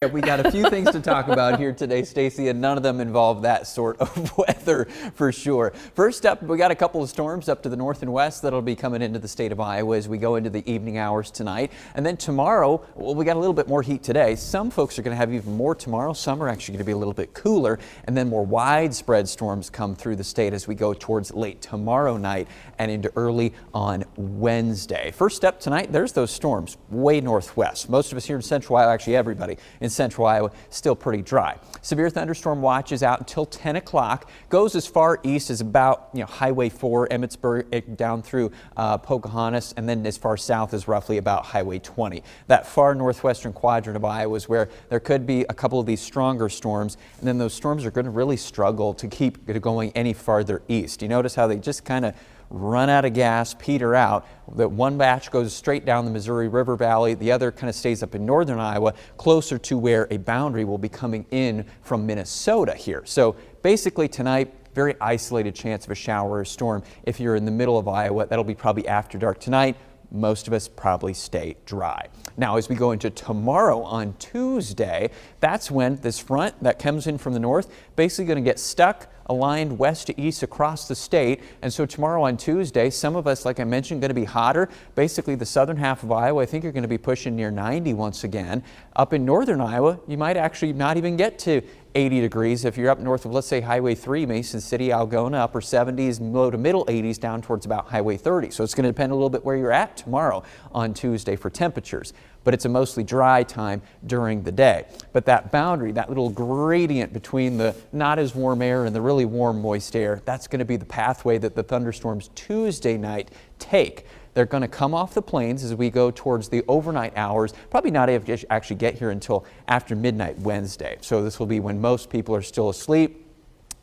Yeah, we got a few things to talk about here today, Stacy, and none of them involve that sort of weather for sure. First up, we got a couple of storms up to the north and west that'll be coming into the state of Iowa as we go into the evening hours tonight. And then tomorrow, well, we got a little bit more heat today. Some folks are going to have even more tomorrow. Some are actually going to be a little bit cooler. And then more widespread storms come through the state as we go towards late tomorrow night and into early on Wednesday. First up tonight, there's those storms way northwest. Most of us here in central Iowa, actually everybody in central Iowa, still pretty dry. Severe thunderstorm watch is out until 10 o'clock. Goes as far east as about Highway 4, Emmitsburg, down through Pocahontas, and then as far south as roughly about Highway 20. That far northwestern quadrant of Iowa is where there could be a couple of these stronger storms, and then those storms are going to really struggle to keep going any farther east. You notice how they just kind of run out of gas, peter out. That one batch goes straight down the Missouri River Valley. The other kind of stays up in northern Iowa, closer to where a boundary will be coming in from Minnesota here. So basically tonight, very isolated chance of a shower or storm. If you're in the middle of Iowa, that'll be probably after dark tonight. Most of us probably stay dry. Now, as we go into tomorrow on Tuesday, that's when this front that comes in from the north basically going to get stuck aligned west to east across the state. And so tomorrow on Tuesday, some of us, like I mentioned, going to be hotter. Basically, the southern half of Iowa, I think you're going to be pushing near 90 once again. Up in northern Iowa, you might actually not even get to 80 degrees if you're up north of, let's say, Highway 3, Mason City, Algona, upper 70s, low to middle 80s down towards about Highway 30. So it's going to depend a little bit where you're at tomorrow on Tuesday for temperatures. But it's a mostly dry time during the day. But that boundary, that little gradient between the not as warm air and the really warm, moist air, that's going to be the pathway that the thunderstorms Tuesday night take. They're going to come off the plains as we go towards the overnight hours, probably not able to actually get here until after midnight Wednesday. So this will be when most people are still asleep.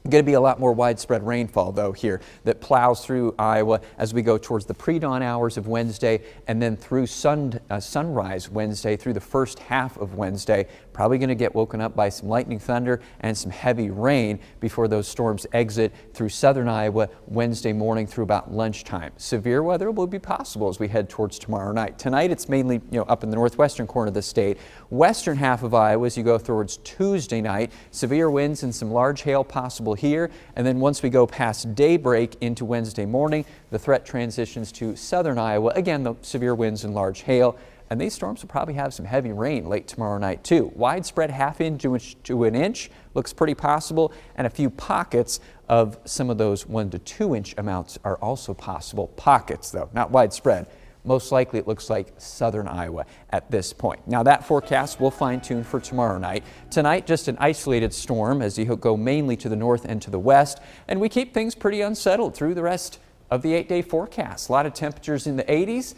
Going to be a lot more widespread rainfall, though, here that plows through Iowa as we go towards the pre-dawn hours of Wednesday and then through sunrise Wednesday through the first half of Wednesday. Probably going to get woken up by some lightning, thunder, and some heavy rain before those storms exit through southern Iowa Wednesday morning through about lunchtime. Severe weather will be possible as we head towards tomorrow night. Tonight, it's mainly up in the northwestern corner of the state. Western half of Iowa as you go towards Tuesday night. Severe winds and some large hail possible here, and then once we go past daybreak into Wednesday morning, the threat transitions to southern Iowa. Again, the severe winds and large hail, and these storms will probably have some heavy rain late tomorrow night too. Widespread half inch to an inch looks pretty possible, and a few pockets of some of those 1 to 2 inch amounts are also possible. Pockets though, not widespread. Most likely it looks like southern Iowa at this point. Now that forecast will fine-tune for tomorrow night. Tonight, just an isolated storm as you go mainly to the north and to the west. And we keep things pretty unsettled through the rest of the 8-day forecast. A lot of temperatures in the 80s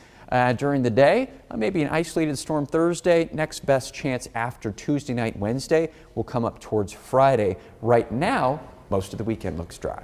during the day. Maybe an isolated storm Thursday. Next best chance after Tuesday night, Wednesday will come up towards Friday. Right now, most of the weekend looks dry.